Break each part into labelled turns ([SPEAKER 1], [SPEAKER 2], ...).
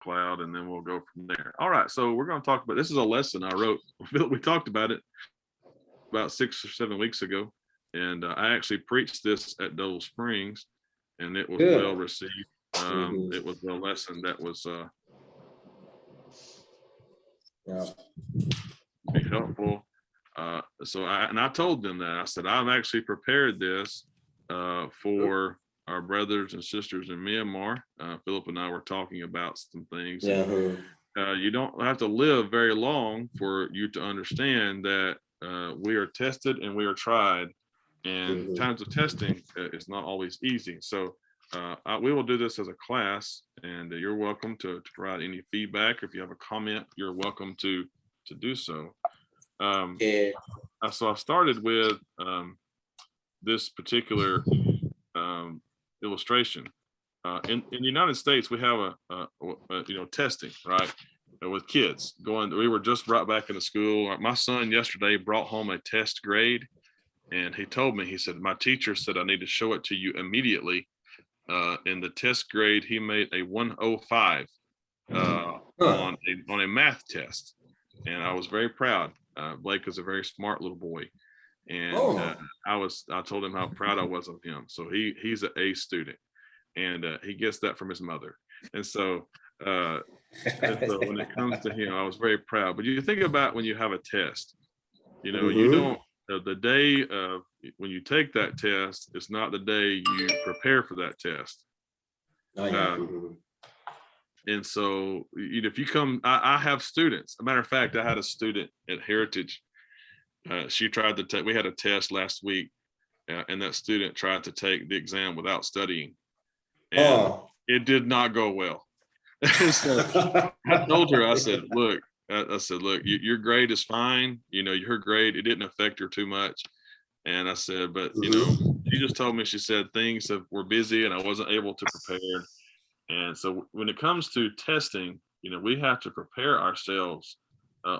[SPEAKER 1] cloud, and then we'll go from there. All right, so we're going to talk about, this is a lesson I wrote. We talked about it about 6 or 7 weeks ago, and I actually preached this at Dole Springs, and it was
[SPEAKER 2] Good.
[SPEAKER 1] well received. It was a lesson that was be helpful. I told them that I said, I've actually prepared this for our brothers and sisters in Myanmar. Philip and I were talking about some things. You don't have to live very long for you to understand that we are tested and we are tried, and times of testing is not always easy. So we will do this as a class, and you're welcome to provide any feedback. If you have a comment, you're welcome to do so. So I started with this particular illustration. In the United States, we have a testing, right, with kids going. We were just brought back into school. My son yesterday brought home a test grade, and he told me, he said, my teacher said I need to show it to you immediately. In the test grade, he made a 105 on a math test, and I was very proud. Blake is a very smart little boy, and I told him how proud I was of him. So he's an A student, and he gets that from his mother. And so when it comes to him, I was very proud. But you think about when you have a test, you know, you don't, the day of when you take that test, it's not the day you prepare for that test. And so, if you come, I have students. As a matter of fact, I had a student at Heritage. She tried to take, we had a test last week, and that student tried to take the exam without studying. And it did not go well. So I told her, I said, look, your grade is fine. You know, her grade, it didn't affect her too much. And I said, but, you know, she just told me, she said things were busy and I wasn't able to prepare. And so when it comes to testing, you know, we have to prepare ourselves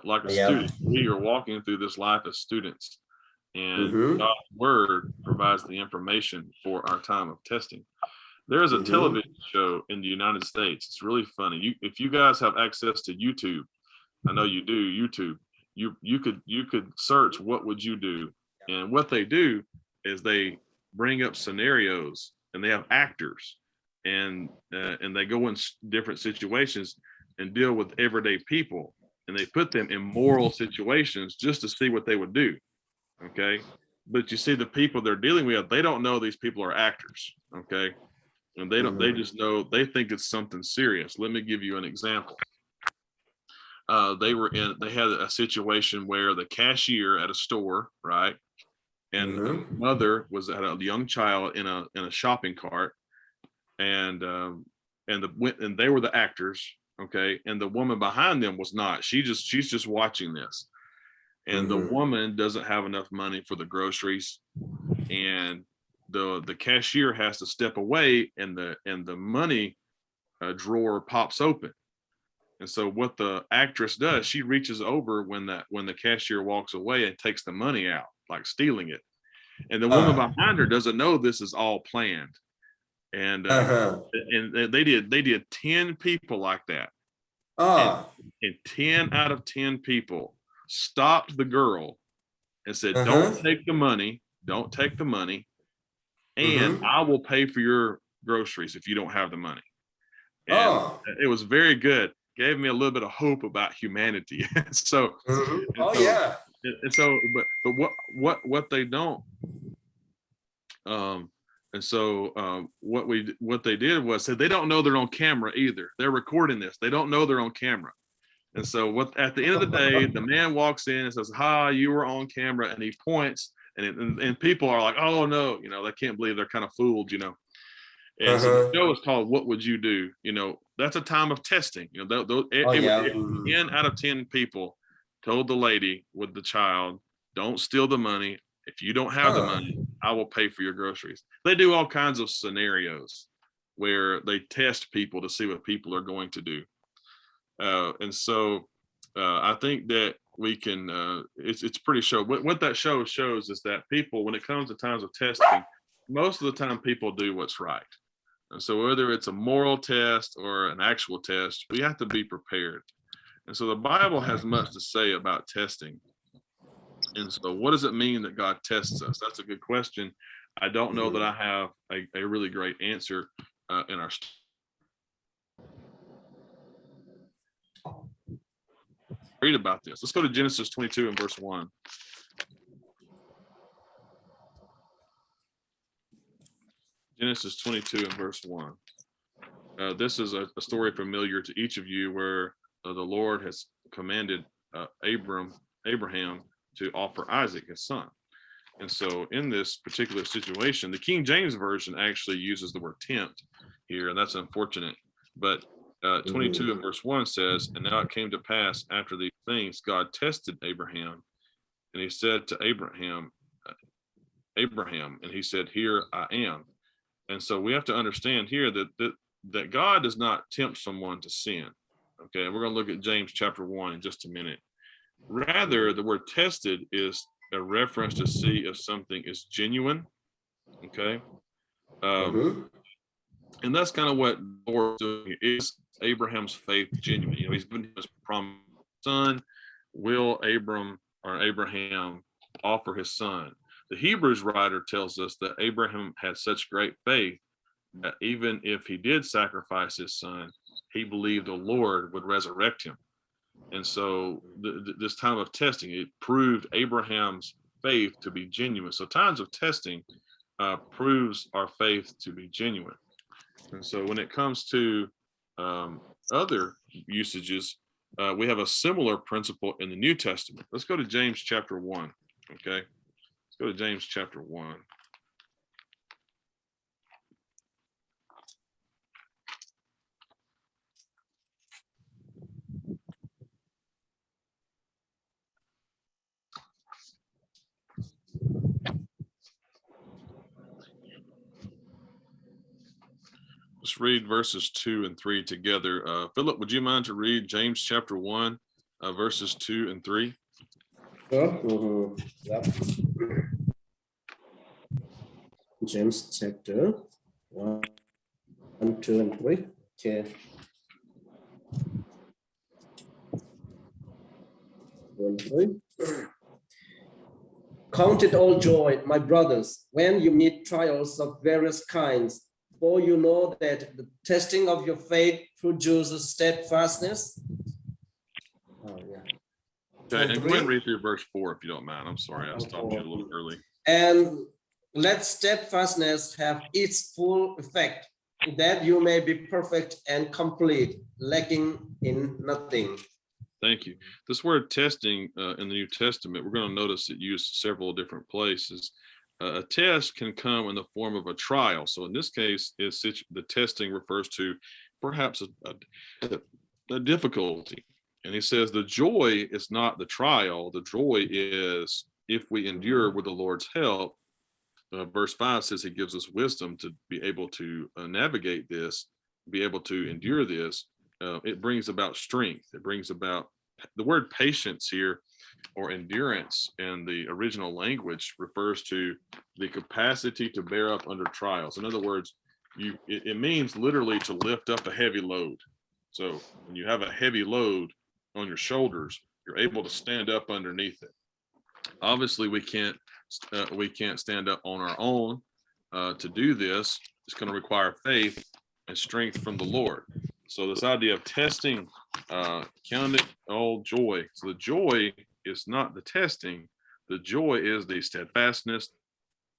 [SPEAKER 1] like a student. We are walking through this life as students, and God's word provides the information for our time of testing. There is a television show in the United States. It's really funny. If you guys have access to YouTube, I know you do, YouTube, you could search what would you do? And what they do is they bring up scenarios, and they have actors, and they go in different situations and deal with everyday people, and they put them in moral situations just to see what they would do. Okay. But you see, the people they're dealing with, they don't know these people are actors. Okay. And they don't, they just know, they think it's something serious. Let me give you an example. They had a situation where the cashier at a store, right? And the mother was at a young child in a shopping cart, and they were the actors, okay, and the woman behind them was not. She's just watching this, and the woman doesn't have enough money for the groceries, and the cashier has to step away, and the money drawer pops open. And so what the actress does, she reaches over when the cashier walks away and takes the money out, like stealing it, and the woman behind her doesn't know this is all planned. And and they did 10 people like that. And 10 out of 10 people stopped the girl and said, don't take the money, and I will pay for your groceries if you don't have the money. And it was very good. Gave me a little bit of hope about humanity. So but what they don't and so what they did was said they don't know they're on camera either. They're recording this. They don't know they're on camera. And so at the end of the day, the man walks in and says, "Hi, you were on camera," and he points, and people are like, "Oh no," you know, they can't believe they're kind of fooled, you know. And so the show is called "What Would You Do?" You know, that's a time of testing. You know, 10 out of 10 people told the lady with the child, "Don't steal the money. If you don't have the money, I will pay for your groceries." They do all kinds of scenarios where they test people to see what people are going to do. And so I think that we can, it's pretty sure. What that show shows is that people, when it comes to times of testing, most of the time people do what's right. And so whether it's a moral test or an actual test, we have to be prepared. And so the Bible has much to say about testing. And so what does it mean that God tests us? That's a good question. I don't know that I have a really great answer in our read about this. Let's go to Genesis 22 and verse 1. Genesis 22 and verse 1. This is a story familiar to each of you where the Lord has commanded Abraham to offer Isaac, his son. And so in this particular situation, the King James Version actually uses the word tempt here, and that's unfortunate. But 22 and verse 1 says, and now it came to pass after these things, God tested Abraham, and he said to Abraham, and he said, here I am. And so we have to understand here that God does not tempt someone to sin. Okay, we're going to look at James chapter 1 in just a minute. Rather, the word tested is a reference to see if something is genuine. Okay. And that's kind of what the Lord is doing. Is Abraham's faith genuine? You know, he's been his promised son. Will Abraham offer his son? The Hebrews writer tells us that Abraham had such great faith that even if he did sacrifice his son, he believed the Lord would resurrect him. And so this time of testing, it proved Abraham's faith to be genuine. So times of testing proves our faith to be genuine. And so when it comes to other usages, we have a similar principle in the New Testament. Let's go to James chapter 1. Okay. Let's go to James chapter 1. Let's read verses 2 and 3 together. Philip, would you mind to read James chapter 1, verses 2 and 3?
[SPEAKER 2] Sure. Yep. James chapter 1, 2, and 3. Okay. 1, 3. Count it all joy, my brothers, when you meet trials of various kinds, for you know that the testing of your faith produces steadfastness. Oh, yeah.
[SPEAKER 1] Okay, and go ahead and read through verse 4 if you don't mind. I'm sorry, I stopped you a little early.
[SPEAKER 2] And let steadfastness have its full effect, that you may be perfect and complete, lacking in nothing.
[SPEAKER 1] Thank you. This word testing in the New Testament, we're going to notice it used several different places. A test can come in the form of a trial. So in this case, the testing refers to perhaps a difficulty. And he says the joy is not the trial. The joy is if we endure with the Lord's help. Verse 5 says he gives us wisdom to be able to navigate this, be able to endure this. It brings about strength. It brings about the word patience here, or endurance in the original language, refers to the capacity to bear up under trials. In other words, it means literally to lift up a heavy load. So when you have a heavy load on your shoulders, you're able to stand up underneath it. Obviously, we can't stand up on our own to do this. It's going to require faith and strength from the Lord. So this idea of testing, count it all joy. So the joy is not the testing. The joy is the steadfastness,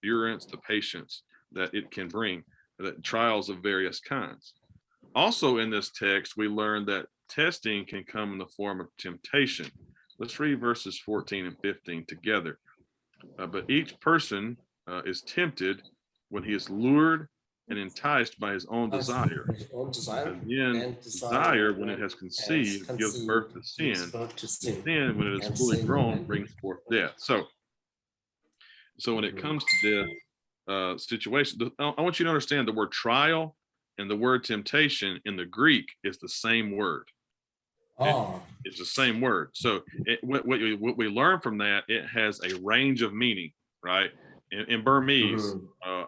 [SPEAKER 1] endurance, the patience that it can bring, that trials of various kinds. Also in this text, we learn that testing can come in the form of temptation. Let's read verses 14 and 15 together. But each person is tempted when he is lured and enticed by his own desire. And then desire, when it has conceived, gives birth to sin. And sin, when it is fully grown, brings forth death. So when it comes to this situation, I want you to understand the word trial and the word temptation in the Greek is the same word. It's the same word. So what we learn from that, it has a range of meaning, right? in Burmese
[SPEAKER 2] Mhm.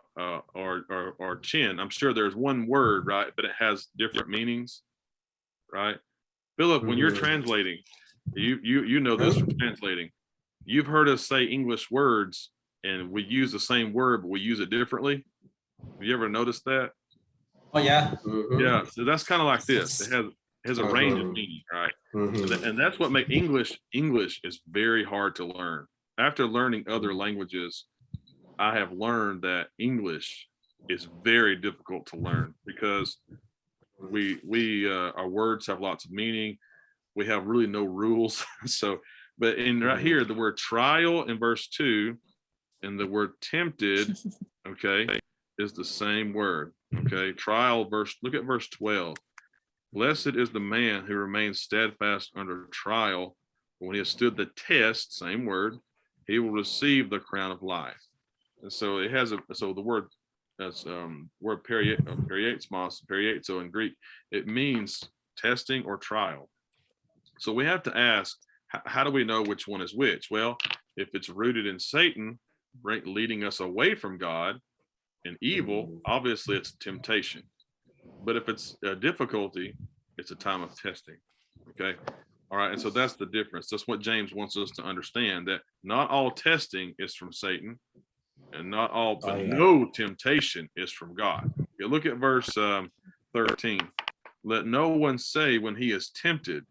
[SPEAKER 1] or Chin, I'm sure there's one word, right? But it has different meanings, right? Philip, when you're
[SPEAKER 2] Mhm.
[SPEAKER 1] translating, you know this from translating. You've heard us say English words and we use the same word, but we use it differently. Have you ever noticed that?
[SPEAKER 3] Oh yeah.
[SPEAKER 1] Yeah,
[SPEAKER 2] Mhm.
[SPEAKER 1] so that's kind of like this. It has a range of
[SPEAKER 2] Mhm.
[SPEAKER 1] meaning, right?
[SPEAKER 2] Mhm.
[SPEAKER 1] And that's what make English is very hard to learn. After learning other
[SPEAKER 2] Mhm.
[SPEAKER 1] languages, I have learned that English is very difficult to learn because our words have lots of meaning. We have really no rules. So, but in right
[SPEAKER 2] Mhm.
[SPEAKER 1] here, the word trial in verse 2 and the word tempted, okay, is the same word. Okay, trial verse, look at verse 12. Blessed is the man who remains steadfast under trial. When he has stood the test, same word, he will receive the crown of life. And so it has so the word that's word periazo in Greek, it means testing or trial. So we have to ask, how do we know which one is which? Well, if it's rooted in Satan, leading us away from God and evil,
[SPEAKER 2] Mhm.
[SPEAKER 1] obviously it's temptation. But if it's a difficulty, it's a time of testing. Okay. All right. And so that's the difference. That's what James wants us to understand, that not all testing is from Satan and not all,
[SPEAKER 3] Oh
[SPEAKER 1] but
[SPEAKER 3] yeah.
[SPEAKER 1] no temptation is from God. You look at verse 13. Let no one say when he is tempted,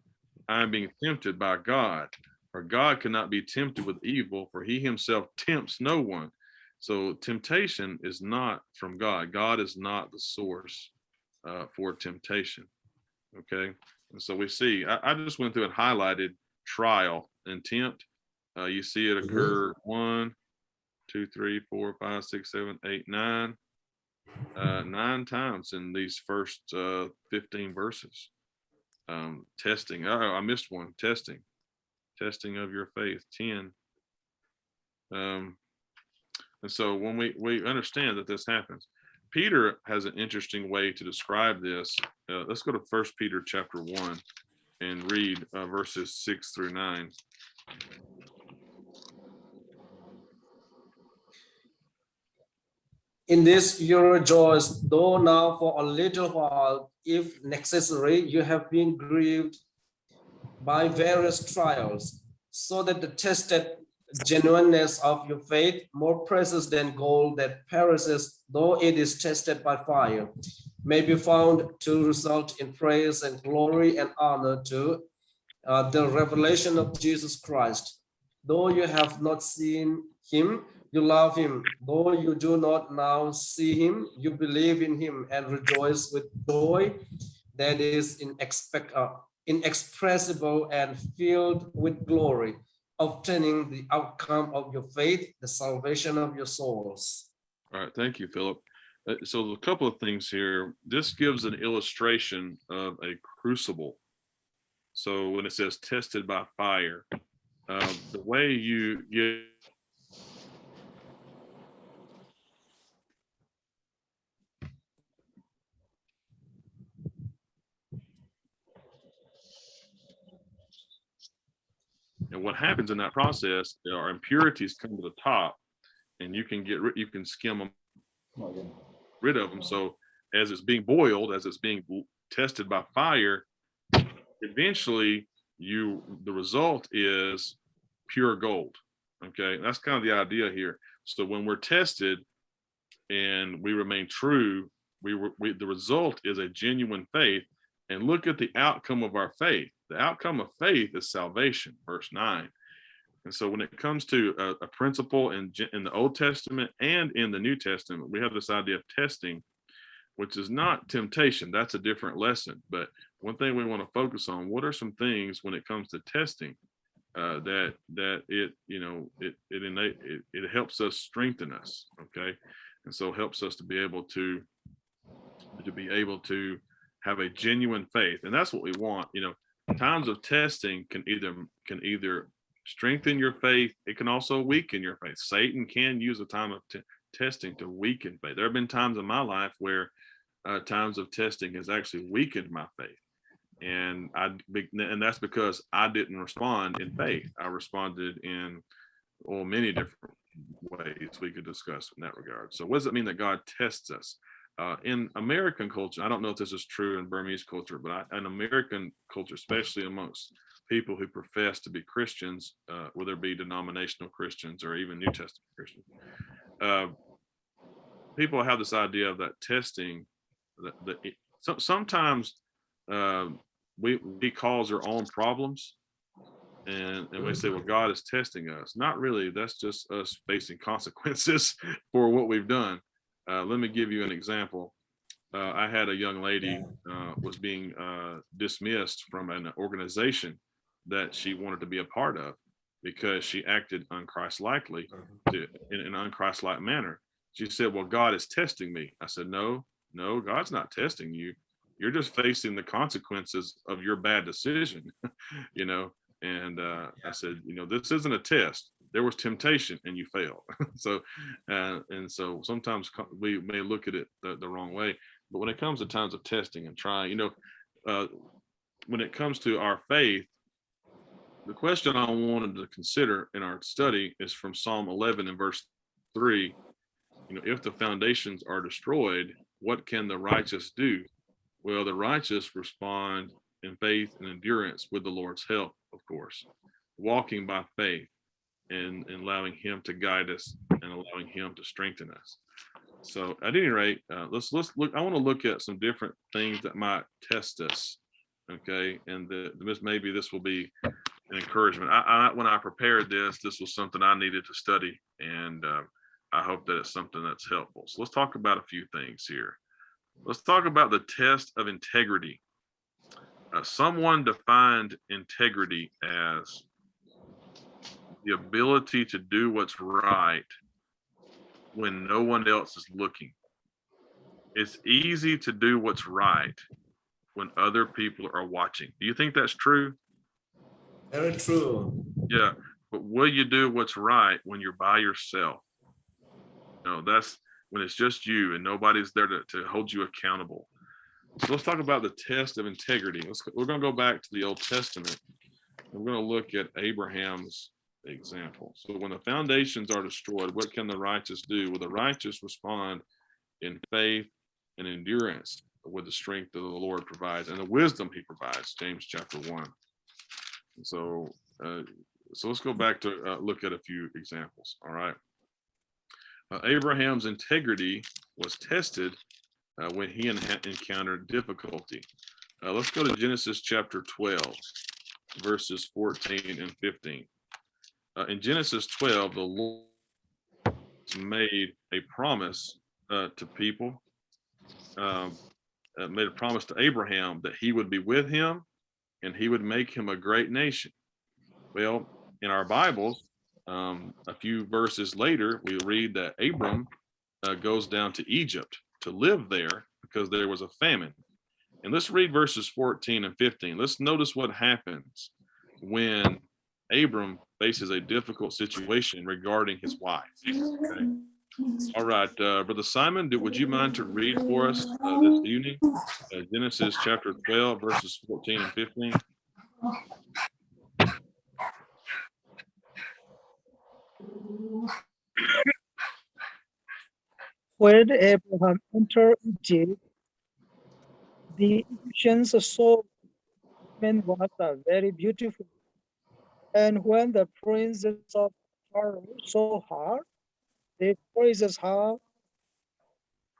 [SPEAKER 1] I am being tempted by God. For God cannot be tempted with evil, for he himself tempts no one. So temptation is not from God. God is not the source for temptation. Okay. And so we see, I just went through and highlighted trial and tempt. You see it
[SPEAKER 2] Mhm.
[SPEAKER 1] occur 1, 2, 3, 4, 5, 6, 7, 8, 9, 9 times in these first 15 verses. Testing. Oh, I missed one. Testing of your faith. 10. Um, and so when we understand that this happens, Peter has an interesting way to describe this. Let's go to First Peter chapter 1 and read verses 6 through 9.
[SPEAKER 2] In this you rejoice, though now for a little while, if necessary, you have been grieved by various trials, so that the tested genuineness of your faith, more precious than gold that perishes, though it is tested by fire, may be found to result in praise and glory and honor to the revelation of Jesus Christ. Though you have not seen him, you love him. Though you do not now see him, you believe in him and rejoice with joy that is inexpressible and filled with glory, obtaining the outcome of your faith, the salvation of your souls.
[SPEAKER 1] All right, thank you, Philip. So a couple of things here. This gives an illustration of a crucible. So when it says tested by fire, the way you get and what happens in that process, there are impurities come to the top, and you can skim them,
[SPEAKER 3] Oh, yeah.
[SPEAKER 1] rid of them. So as it's being boiled, as it's being tested by fire, eventually the result is pure gold. Okay, that's kind of the idea here. So when we're tested and we remain true, the result is a genuine faith. And look at the outcome of our faith. The outcome of faith is salvation, verse 9. And so when it comes to a principle in the Old Testament and in the New Testament, we have this idea of testing, which is not temptation. That's a different lesson. But one thing we want to focus on, what are some things when it comes to testing that it helps us strengthen us, okay, and so helps us to be able to have a genuine faith, and that's what we want. Times of testing can either strengthen your faith. It can also weaken your faith. Satan can use a time of testing to weaken faith. There have been times in my life where times of testing has actually weakened my faith, and that's because I didn't respond in faith. I responded in many different ways we could discuss in that regard. So what does it mean that God tests us? In American culture, I don't know if this is true in Burmese culture, but in American culture, especially amongst people who profess to be Christians, whether it be denominational Christians or even New Testament Christians, people have this idea of that testing. Sometimes we cause our own problems, and we say, well, God is testing us. Not really. That's just us facing consequences for what we've done. Let me give you an example. I had a young lady was being dismissed from an organization that she wanted to be a part of because she acted unchristlike in an unchristlike manner. She said, well, God is testing me. I said, no, God's not testing you. You're just facing the consequences of your bad decision, you know? And I said, this isn't a test. There was temptation and you failed. So sometimes we may look at it the wrong way. But when it comes to times of testing and trying, when it comes to our faith, the question I wanted to consider in our study is from Psalm 11 and verse 3. If the foundations are destroyed, what can the righteous do? Well, the righteous respond in faith and endurance with the Lord's help, of course, walking by faith and allowing him to guide us and allowing him to strengthen us. So at any rate, let's look. I want to look at some different things that might test us. Okay. And maybe this will be an encouragement. When I prepared this was something I needed to study, and I hope that it's something that's helpful. So let's talk about a few things here. Let's talk about the test of integrity. Someone defined integrity as the ability to do what's right when no one else is looking. It's easy to do what's right when other people are watching. Do you think that's true?
[SPEAKER 2] Very true.
[SPEAKER 1] Yeah, but will you do what's right when you're by yourself? That's when it's just you and nobody's there to hold you accountable. So let's talk about the test of integrity. We're going to go back to the Old Testament. We're going to look at Abraham's example. So when the foundations are destroyed, what can the righteous do? Will the righteous respond in faith and endurance with the strength that the Lord provides and the wisdom he provides? James chapter 1. So let's go back to look at a few examples. All right. Abraham's integrity was tested when he encountered difficulty. Let's go to Genesis chapter 12, verses 14 and 15. In Genesis 12, the Lord made a promise to people, made a promise to Abraham that he would be with him and he would make him a great nation. Well, in our Bibles, a few verses later, we read that Abram goes down to Egypt to live there because there was a famine. And let's read verses 14 and 15. Let's notice what happens when Abram faces a difficult situation regarding his wife. Okay. All right, Brother Simon, would you mind to read for us this evening, Genesis chapter 12, verses 14 and 15?
[SPEAKER 4] When Abraham entered Egypt, the Egyptians saw women was very beautiful. And when the princes of Pharaoh saw her, they praised her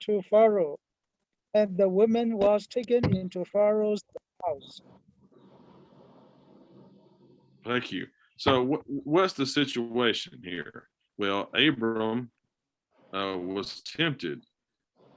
[SPEAKER 4] to Pharaoh, and the woman was taken into Pharaoh's house.
[SPEAKER 1] Thank you. So what's the situation here? Well, Abram was tempted,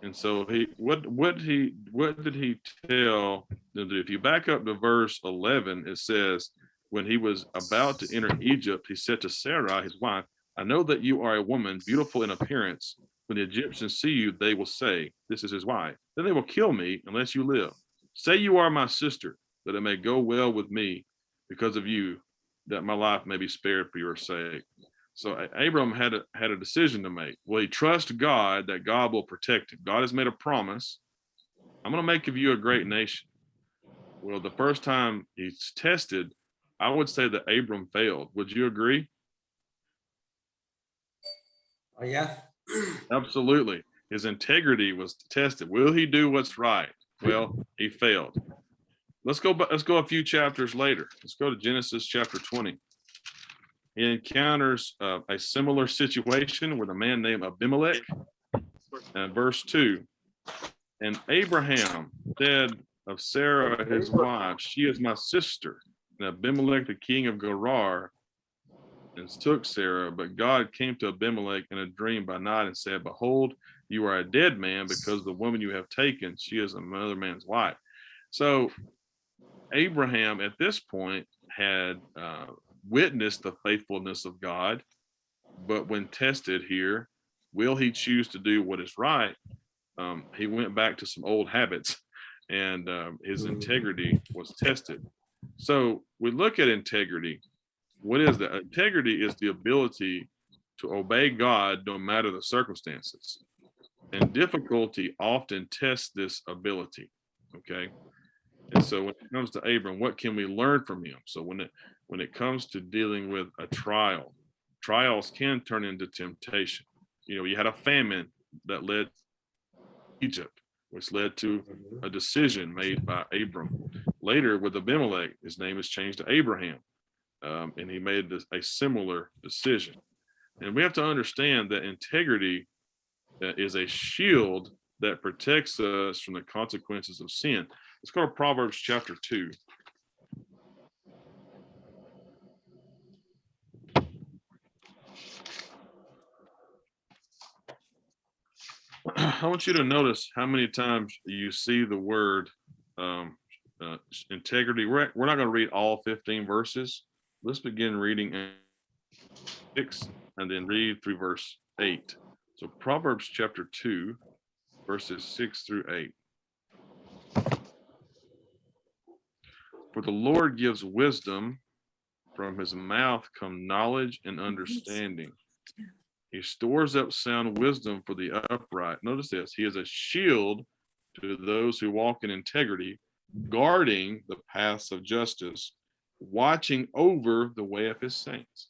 [SPEAKER 1] and so what did he tell them to do? If you back up to verse 11, it says, when he was about to enter Egypt, he said to Sarai, his wife, I know that you are a woman beautiful in appearance. When the Egyptians see you, they will say, this is his wife. Then they will kill me unless you live. Say you are my sister, that it may go well with me because of you, that my life may be spared for your sake. So Abram had a decision to make. Will he trust God that God will protect him? God has made a promise. I'm going to make of you a great nation. Well, the first time he's tested, I would say that Abram failed. Would you agree?
[SPEAKER 3] Oh yeah.
[SPEAKER 1] Absolutely. His integrity was tested. Will he do what's right? Well, he failed. Let's go a few chapters later. Let's go to Genesis chapter 20. He encounters a similar situation with a man named Abimelech. And verse 2. And Abraham said of Sarah, his wife, she is my sister. And Abimelech, the king of Gerar, and took Sarah. But God came to Abimelech in a dream by night and said, behold, you are a dead man because the woman you have taken, she is another man's wife. So Abraham at this point had witnessed the faithfulness of God, but when tested here, will he choose to do what is right? He went back to some old habits, and his integrity was tested. So we look at integrity. What is that? Integrity is the ability to obey God no matter the circumstances. And difficulty often tests this ability. Okay. And so when it comes to Abram, what can we learn from him? So when it comes to dealing with a trial, trials can turn into temptation. You know, you had a famine that led to Egypt, which led to a decision made by Abram. Later with Abimelech, his name is changed to Abraham, and he made a similar decision. And we have to understand that integrity is a shield that protects us from the consequences of sin. Let's go to Proverbs chapter 2. I want you to notice how many times you see the word integrity. We're not going to read all 15 verses. Let's begin reading 6 and then read through verse 8. So Proverbs chapter 2, verses 6 through 8. For the Lord gives wisdom, from his mouth come knowledge and understanding. He stores up sound wisdom for the upright. Notice this, he is a shield to those who walk in integrity, guarding the paths of justice, watching over the way of his saints.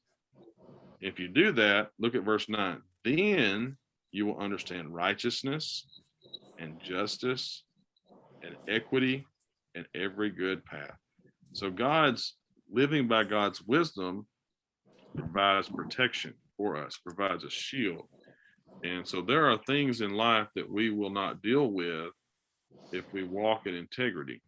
[SPEAKER 1] If you do that, look at verse 9. Then you will understand righteousness and justice and equity and every good path. So God's living by God's wisdom provides protection for us, provides a shield. And so there are things in life that we will not deal with if we walk in integrity.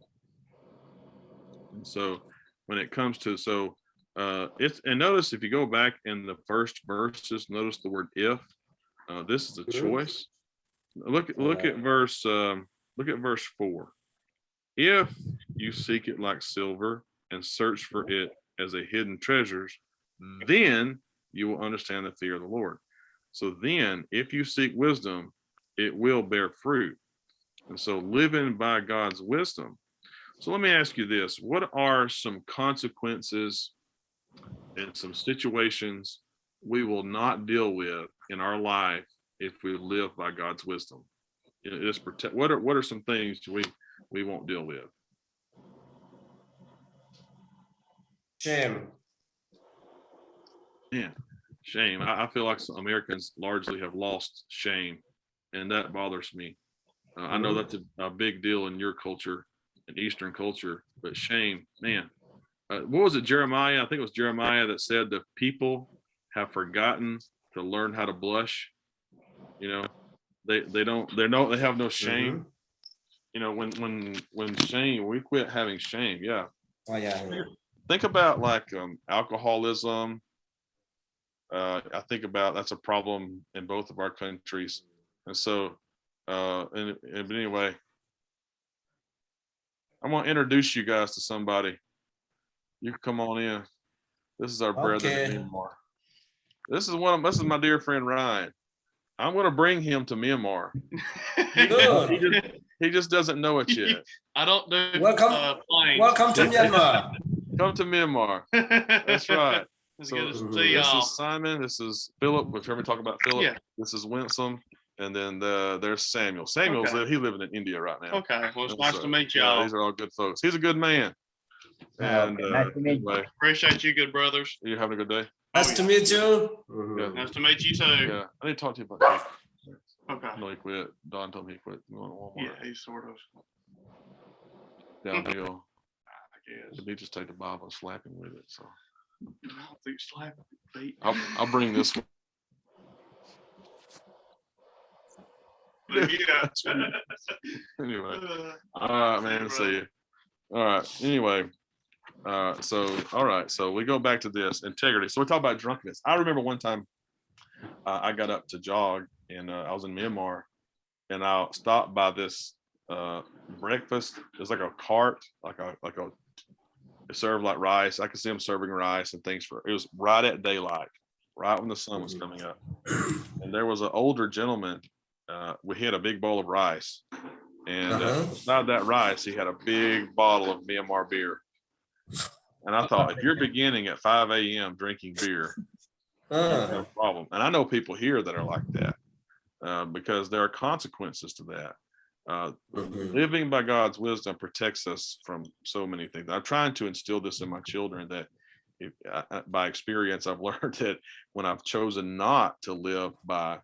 [SPEAKER 1] And so when it comes to, and notice if you go back in the first verses, notice the word if. This is a choice. Look at verse 4. If you seek it like silver and search for it as a hidden treasures, then you will understand the fear of the Lord. So then, if you seek wisdom, it will bear fruit. And so living by God's wisdom. So let me ask you this. What are some consequences and some situations we will not deal with in our life if we live by God's wisdom? What are some things we won't deal with?
[SPEAKER 3] Shame.
[SPEAKER 1] Yeah, shame. I feel like Americans largely have lost shame, and that bothers me. I know that's a big deal in your culture, in Eastern culture, but shame, man. What was it, Jeremiah? I think it was Jeremiah that said the people have forgotten to learn how to blush. You know, they have no shame. You know, when shame, we quit having shame. Yeah.
[SPEAKER 3] Oh yeah.
[SPEAKER 1] Think about like alcoholism. I think about that's a problem in both of our countries. And so, but anyway, I'm going to introduce you guys to somebody. You can come on in. This is our brother in Myanmar. This is my dear friend Ryan. I'm going to bring him to Myanmar. He just doesn't know it yet.
[SPEAKER 5] I don't do
[SPEAKER 3] Welcome to Myanmar.
[SPEAKER 1] Come to Myanmar. That's right.
[SPEAKER 5] It's
[SPEAKER 1] So
[SPEAKER 5] good to see
[SPEAKER 1] this
[SPEAKER 5] y'all.
[SPEAKER 1] is Simon. This is Philip. We've heard me talk about Philip.
[SPEAKER 5] Yeah.
[SPEAKER 1] This is Winsome. And then there's Samuel. Samuel's he living in India right now.
[SPEAKER 5] Okay, well, it's
[SPEAKER 1] And
[SPEAKER 5] nice
[SPEAKER 1] so,
[SPEAKER 5] to meet
[SPEAKER 1] yeah,
[SPEAKER 5] y'all.
[SPEAKER 1] these are all good folks. He's a good man. And
[SPEAKER 6] nice to meet you.
[SPEAKER 1] anyway,
[SPEAKER 5] Appreciate you, good brothers.
[SPEAKER 1] you having a good day?
[SPEAKER 3] Nice to meet you.
[SPEAKER 1] Yeah.
[SPEAKER 5] Nice to meet you too.
[SPEAKER 1] Yeah, I didn't talk to you about that.
[SPEAKER 5] Okay.
[SPEAKER 1] I know he quit. Don told me he quit going to Walmart.
[SPEAKER 5] Yeah, he's sort of,
[SPEAKER 1] Downhill.
[SPEAKER 5] I guess.
[SPEAKER 1] He just take the Bible and slap him with it. So
[SPEAKER 5] I don't think slapping feet.
[SPEAKER 1] I'll bring this one.
[SPEAKER 5] Yeah.
[SPEAKER 1] Anyway. All right, man. See you. All right. Anyway, all right. So we go back to this integrity. So we talk about drunkenness. I remember one time I got up to jog, and I was in Myanmar, and I stopped by this breakfast. There's like a cart, like a it served like rice. I could see them serving rice and things it was right at daylight, right when the sun was coming up, and there was an older gentleman. We had a big bowl of rice, and beside that rice, he had a big bottle of Myanmar beer. And I thought, if you're beginning at 5 a.m. drinking beer, no problem. And I know people here that are like that because there are consequences to that. Living by God's wisdom protects us from so many things. I'm trying to instill this in my children that by experience, I've learned that when I've chosen not to live by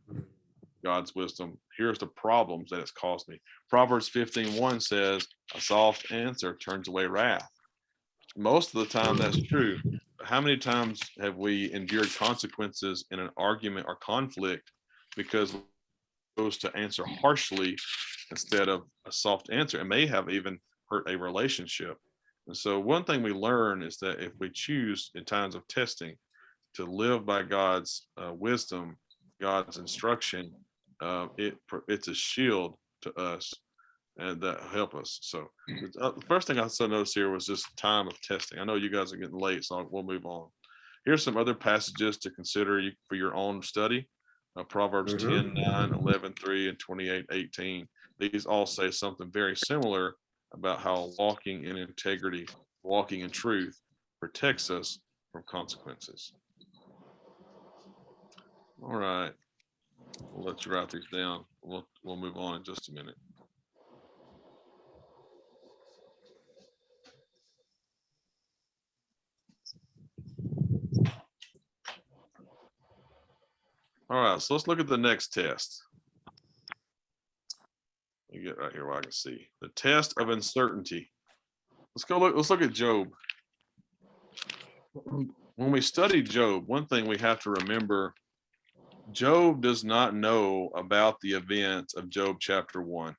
[SPEAKER 1] God's wisdom, here's the problems that it's caused me. Proverbs 15:1 says, a soft answer turns away wrath. Most of the time that's true. How many times have we endured consequences in an argument or conflict because we chose to answer harshly instead of a soft answer? It may have even hurt a relationship. And so one thing we learn is that if we choose in times of testing to live by God's wisdom, God's instruction, it's a shield to us and that help us. So the first thing I saw notice here was this time of testing. I know you guys are getting late, so we'll move on. Here's some other passages to consider for your own study. Proverbs 10:9, 11:3, and 28:18. These all say something very similar about how walking in integrity, walking in truth protects us from consequences. All right. We'll let you write these down. We'll move on in just a minute. All right, so let's look at the next test. Let me get right here where I can see. The test of uncertainty. Let's look at Job. When we study Job, one thing we have to remember, Job does not know about the events of Job chapter 1.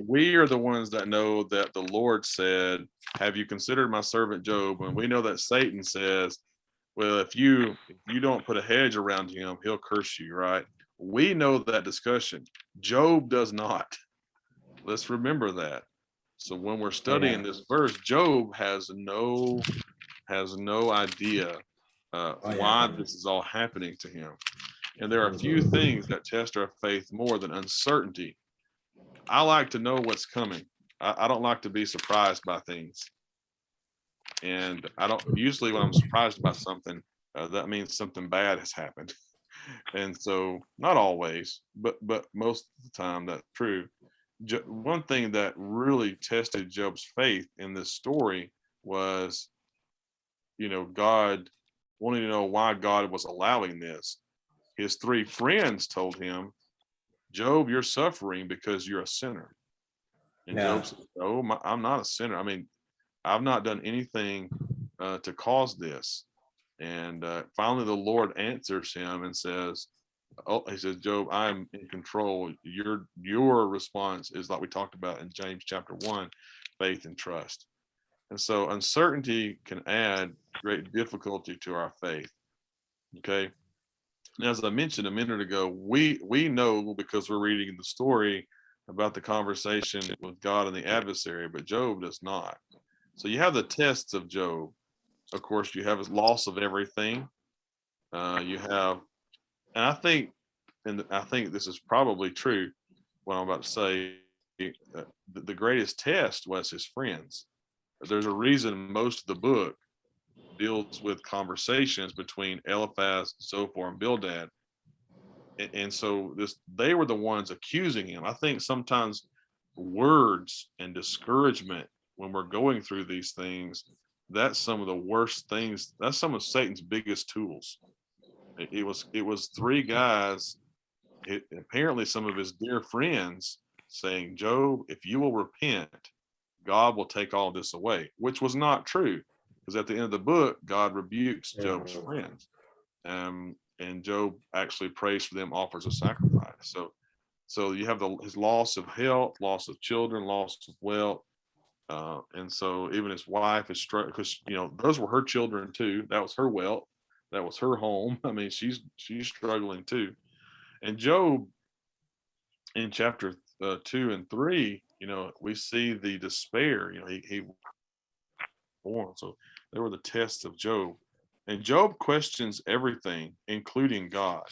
[SPEAKER 1] We are the ones that know that the Lord said, have you considered my servant Job? And we know that Satan says, well, if you don't put a hedge around him, he'll curse you, right? We know that discussion. Job does not. Let's remember that. So when we're studying this verse, Job has no idea why this is all happening to him. And there are a few things that test our faith more than uncertainty. I like to know what's coming. I don't like to be surprised by things. And I don't usually when I'm surprised by something, that means something bad has happened. And so not always, but most of the time that's true. One thing that really tested Job's faith in this story was, God wanting to know why God was allowing this. His 3 friends told him, Job, you're suffering because you're a sinner. And Job said, no, I'm not a sinner. I mean, I've not done anything to cause this. And finally, the Lord answers him and says, he says, Job, I'm in control. Your response is like we talked about in James chapter 1, faith and trust. And so uncertainty can add great difficulty to our faith. Okay. And as I mentioned a minute ago, we know because we're reading the story about the conversation with God and the adversary, but Job does not. So you have the tests of Job. Of course, you have his loss of everything. You have, and I think this is probably true, what I'm about to say, the greatest test was his friends. There's a reason most of the book deals with conversations between Eliphaz, Zophar, and Bildad. And so they were the ones accusing him. I think sometimes words and discouragement when we're going through these things that's some of the worst things. That's some of Satan's biggest tools. It was three guys, apparently some of his dear friends, saying, Job, if you will repent, God will take all this away, which was not true, because at the end of the book, God rebukes Job's friends. And Job actually prays for them, offers a sacrifice. So you have his loss of health, loss of children, loss of wealth. And so even his wife is struggling, because those were her children too. That was her wealth. That was her home. I mean, she's struggling too. And Job, in chapter 2 and 3, we see the despair. He born. So there were the tests of Job, and Job questions everything, including God.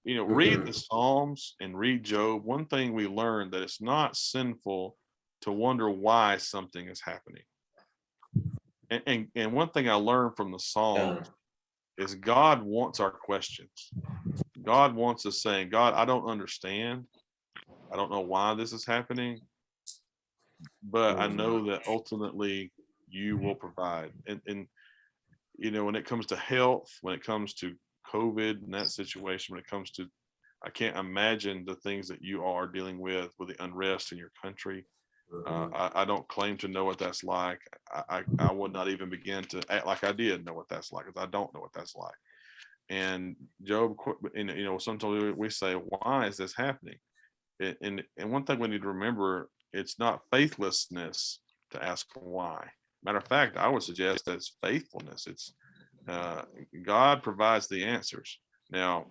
[SPEAKER 1] Read the Psalms and read Job. One thing we learned, that it's not sinful to wonder why something is happening. And one thing I learned from the Psalms is God wants our questions. God wants us saying, God, I don't understand. I don't know why this is happening, but I know that ultimately you will provide. And when it comes to health, when it comes to COVID and that situation, when it comes to, I can't imagine the things that you are dealing with the unrest in your country. I don't claim to know what that's like. I would not even begin to act like I did know what that's like, because I don't know what that's like. And Job, sometimes we say, why is this happening? And one thing we need to remember, it's not faithlessness to ask why. Matter of fact, I would suggest that it's faithfulness. It's God provides the answers. Now,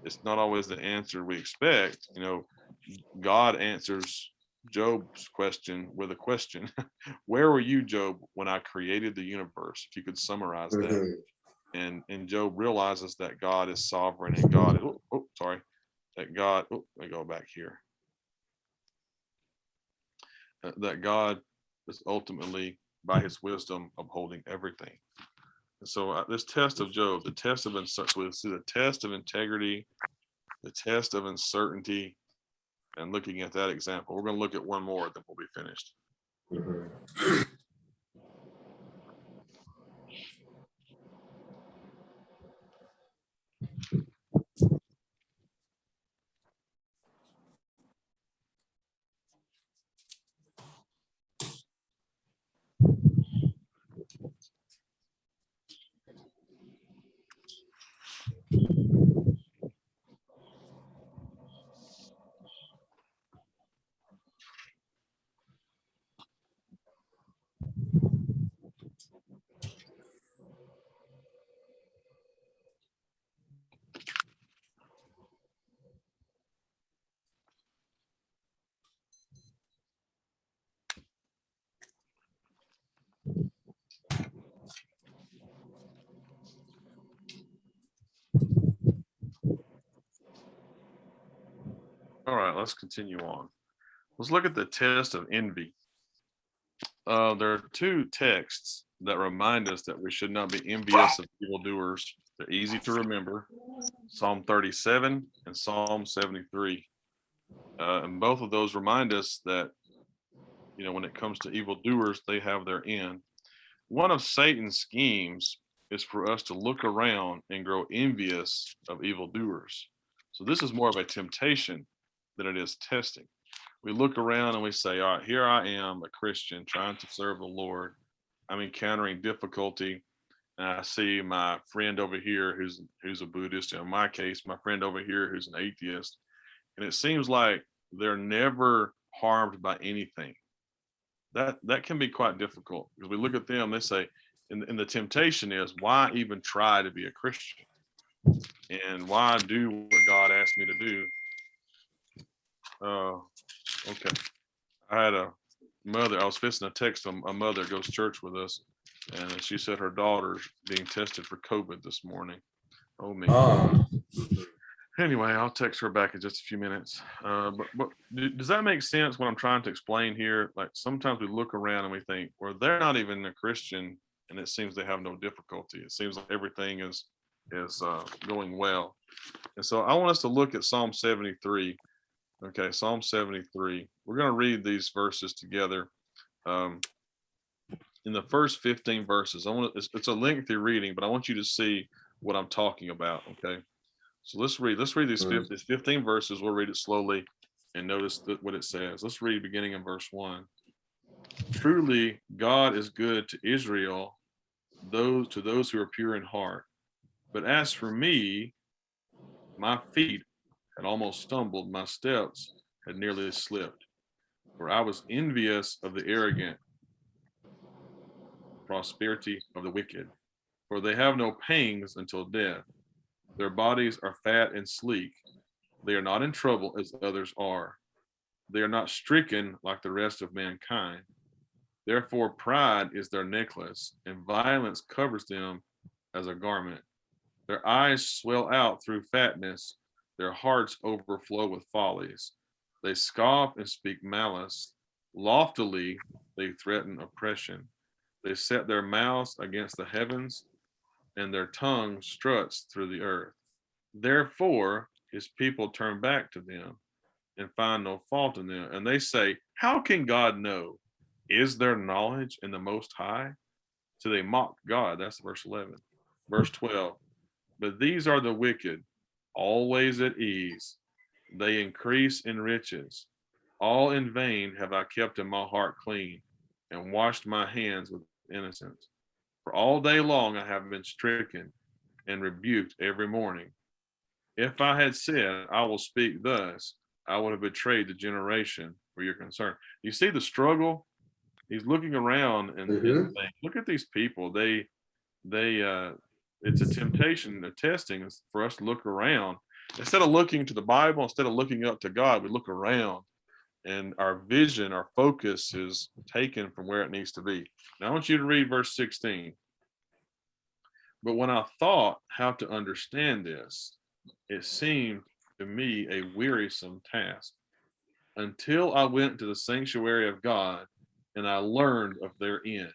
[SPEAKER 1] it's not always the answer we expect. God answers Job's question with a question. Where were you, Job, when I created the universe? If you could summarize that. And Job realizes that God is sovereign, and God is, that God, let me go back here. That God is ultimately, by his wisdom, upholding everything. And so this test of Job, the test of uncertainty, we see the test of integrity, the test of uncertainty, and looking at that example. We're going to look at one more, then we'll be finished. All right, let's continue on. Let's look at the test of envy. There are two texts that remind us that we should not be envious of evildoers. They're easy to remember. Psalm 37 and Psalm 73. And both of those remind us that, when it comes to evildoers, they have their end. One of Satan's schemes is for us to look around and grow envious of evildoers. So this is more of a temptation than it is testing. We look around and we say, all right, here I am, a Christian trying to serve the Lord. I'm encountering difficulty. And I see my friend over here who's a Buddhist. In my case, my friend over here who's an atheist. And it seems like they're never harmed by anything. That can be quite difficult, because we look at them, they say, and the temptation is, why even try to be a Christian? And why do what God asked me to do? Okay. I had a mother, I was fixing to text a mother goes to church with us, and she said her daughter's being tested for COVID this morning. Oh, me. Anyway, I'll text her back in just a few minutes. But does that make sense what I'm trying to explain here? Like, sometimes we look around and we think, well, they're not even a Christian, and it seems they have no difficulty. It seems like everything is going well. And so I want us to look at Psalm 73. Okay, Psalm 73. We're going to read these verses together. in the first 15 verses. It's a lengthy reading, but I want you to see what I'm talking about. Okay. So let's read these 15 verses. We'll read it slowly and notice what it says. Let's read beginning in verse 1. Truly, God is good to Israel, those who are pure in heart. But as for me, my feet had almost stumbled, my steps had nearly slipped. For I was envious of the arrogant, prosperity of the wicked. For they have no pangs until death. Their bodies are fat and sleek. They are not in trouble as others are. They are not stricken like the rest of mankind. Therefore, pride is their necklace, and violence covers them as a garment. Their eyes swell out through fatness. Their hearts overflow with follies. They scoff and speak malice. Loftily, they threaten oppression. They set their mouths against the heavens, and their tongue struts through the earth. Therefore, his people turn back to them and find no fault in them. And they say, how can God know? Is there knowledge in the Most High? So they mock God. That's verse 11. Verse 12. But these are the wicked, always at ease. They increase in riches. All in vain have I kept in my heart clean and washed my hands with innocence. For all day long I have been stricken and rebuked every morning. If I had said, I will speak thus, I would have betrayed the generation where you're concerned. You see the struggle? He's looking around and saying, look at these people. It's a temptation, a testing is for us to look around. Instead of looking to the Bible, instead of looking up to God, we look around and our vision, our focus is taken from where it needs to be. Now I want you to read verse 16. But when I thought how to understand this, it seemed to me a wearisome task until I went to the sanctuary of God and I learned of their end.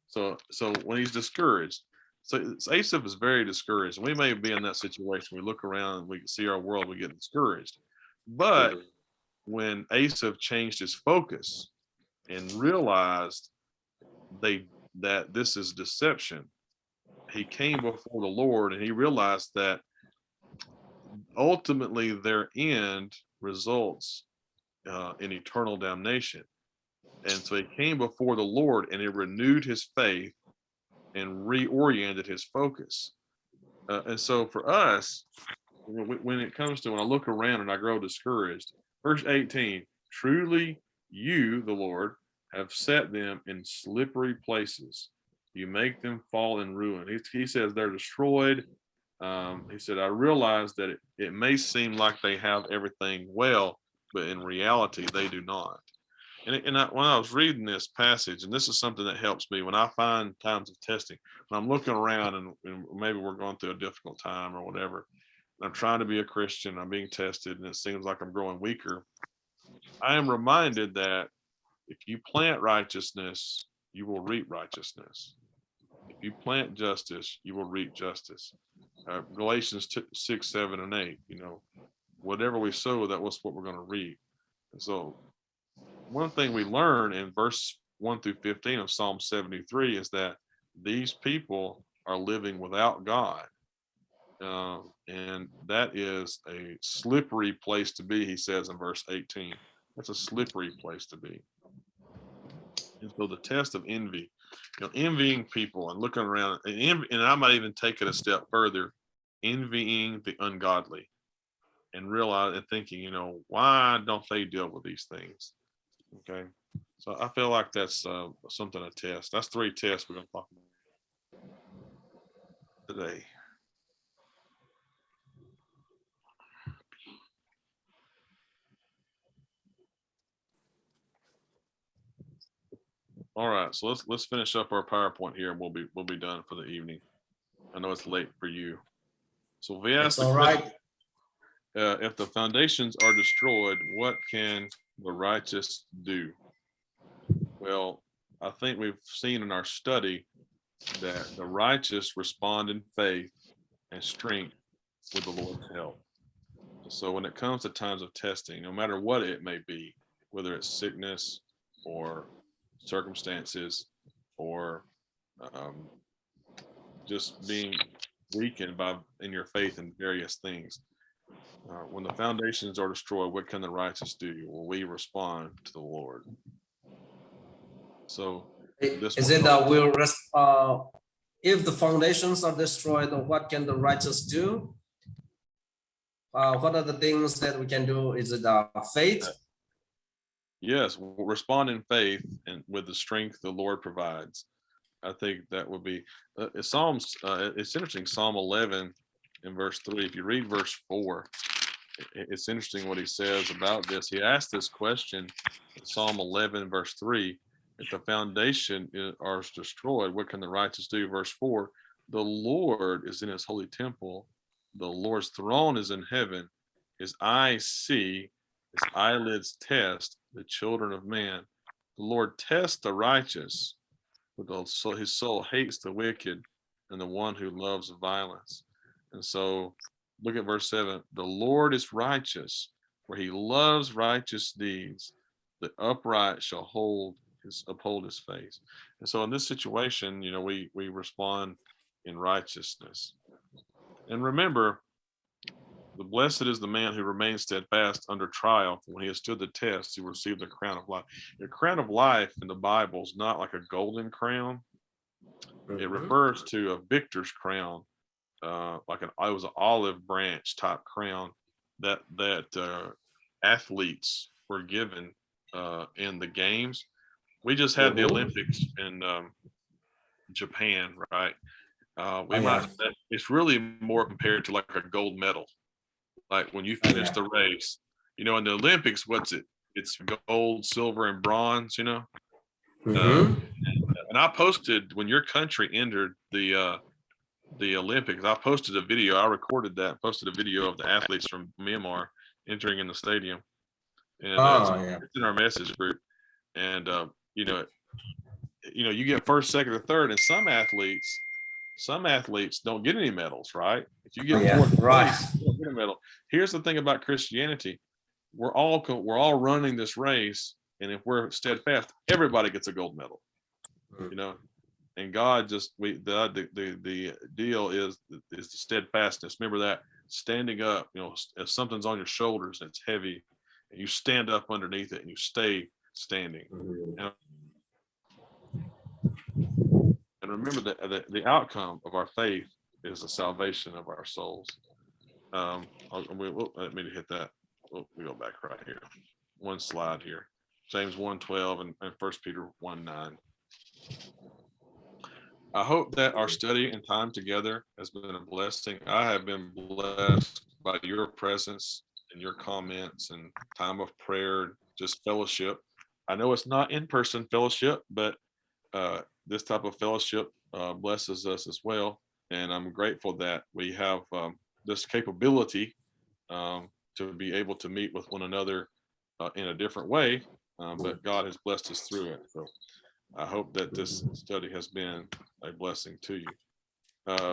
[SPEAKER 1] So when he's discouraged, so Asaph is very discouraged. We may be in that situation. We look around and we see our world, we get discouraged. But when Asaph changed his focus and realized that this is deception, he came before the Lord and he realized that ultimately their end results in eternal damnation. And so he came before the Lord and he renewed his faith and reoriented his focus. And so for us, when it comes to when I look around and I grow discouraged, verse 18, truly you, the Lord, have set them in slippery places. You make them fall in ruin. He says they're destroyed. He said, I realize that it may seem like they have everything well, but in reality, they do not. And when I was reading this passage, and this is something that helps me when I find times of testing, when I'm looking around and maybe we're going through a difficult time or whatever, and I'm trying to be a Christian, I'm being tested, and it seems like I'm growing weaker. I am reminded that if you plant righteousness, you will reap righteousness. If you plant justice, you will reap justice. Galatians 6, 7, and 8, whatever we sow, that was what we're going to reap. And so one thing we learn in verse 1 through 15 of Psalm 73 is that these people are living without God. And that is a slippery place to be, he says in verse 18. That's a slippery place to be. And so the test of envy, envying people and looking around, and I might even take it a step further, envying the ungodly and realize and thinking, why don't they deal with these things? Okay. So I feel like that's something to test. That's 3 tests we're going to talk about today. All right, so let's finish up our PowerPoint here, and we'll be done for the evening. I know it's late for you. So we asked the question, if the foundations are destroyed, what can the righteous do? Well, I think we've seen in our study that the righteous respond in faith and strength with the Lord's help. So when it comes to times of testing, no matter what it may be, whether it's sickness or circumstances or just being weakened in your faith in various things. When the foundations are destroyed, what can the righteous do? Well, we respond to the Lord. So this
[SPEAKER 2] Is
[SPEAKER 1] one
[SPEAKER 2] it if the foundations are destroyed, what can the righteous do? What are the things that we can do? Is it faith?
[SPEAKER 1] Yes, we'll respond in faith and with the strength the Lord provides. I think that would be Psalms. It's interesting. Psalm 11 in verse 3. If you read verse 4, it's interesting what he says about this. He asked this question in Psalm 11 verse 3. If the foundation are destroyed, what can the righteous do? Verse 4, the Lord is in his holy temple. The Lord's throne is in heaven. His eyes see, his eyelids test the children of man. The Lord tests the righteous, but his soul hates the wicked and the one who loves violence. And so look at verse 7. The Lord is righteous, for he loves righteous deeds. The upright shall uphold his face. And so in this situation, we respond in righteousness. And remember, the blessed is the man who remains steadfast under trial. When he has stood the test, he will receive the crown of life. The crown of life in the Bible is not like a golden crown. It refers to a victor's crown, it was an olive branch type crown that athletes were given in the games. We just had the Olympics in Japan, right? It's really more compared to like a gold medal. Like when you finish the race, in the Olympics, what's it? It's gold, silver, and bronze, and I posted when your country entered the Olympics, I posted a video. I recorded that, posted a video of the athletes from Myanmar entering in the stadium. And it's in our message group. And you get first, second, or third, and some athletes don't get any medals, right? If you get fourth place, you don't get a medal. Here's the thing about Christianity: we're all running this race, and if we're steadfast, everybody gets a gold medal. And God the deal is the steadfastness. Remember that, standing up. If something's on your shoulders and it's heavy, and you stand up underneath it and you stay standing. And remember that the outcome of our faith is the salvation of our souls. Let me hit that. We go back right here. One slide here. James 1:12 and 1 Peter 1:9. I hope that our study and time together has been a blessing. I have been blessed by your presence and your comments and time of prayer, just fellowship. I know it's not in-person fellowship, but this type of fellowship blesses us as well. And I'm grateful that we have this capability to be able to meet with one another in a different way, but God has blessed us through it. So I hope that this study has been a blessing to you.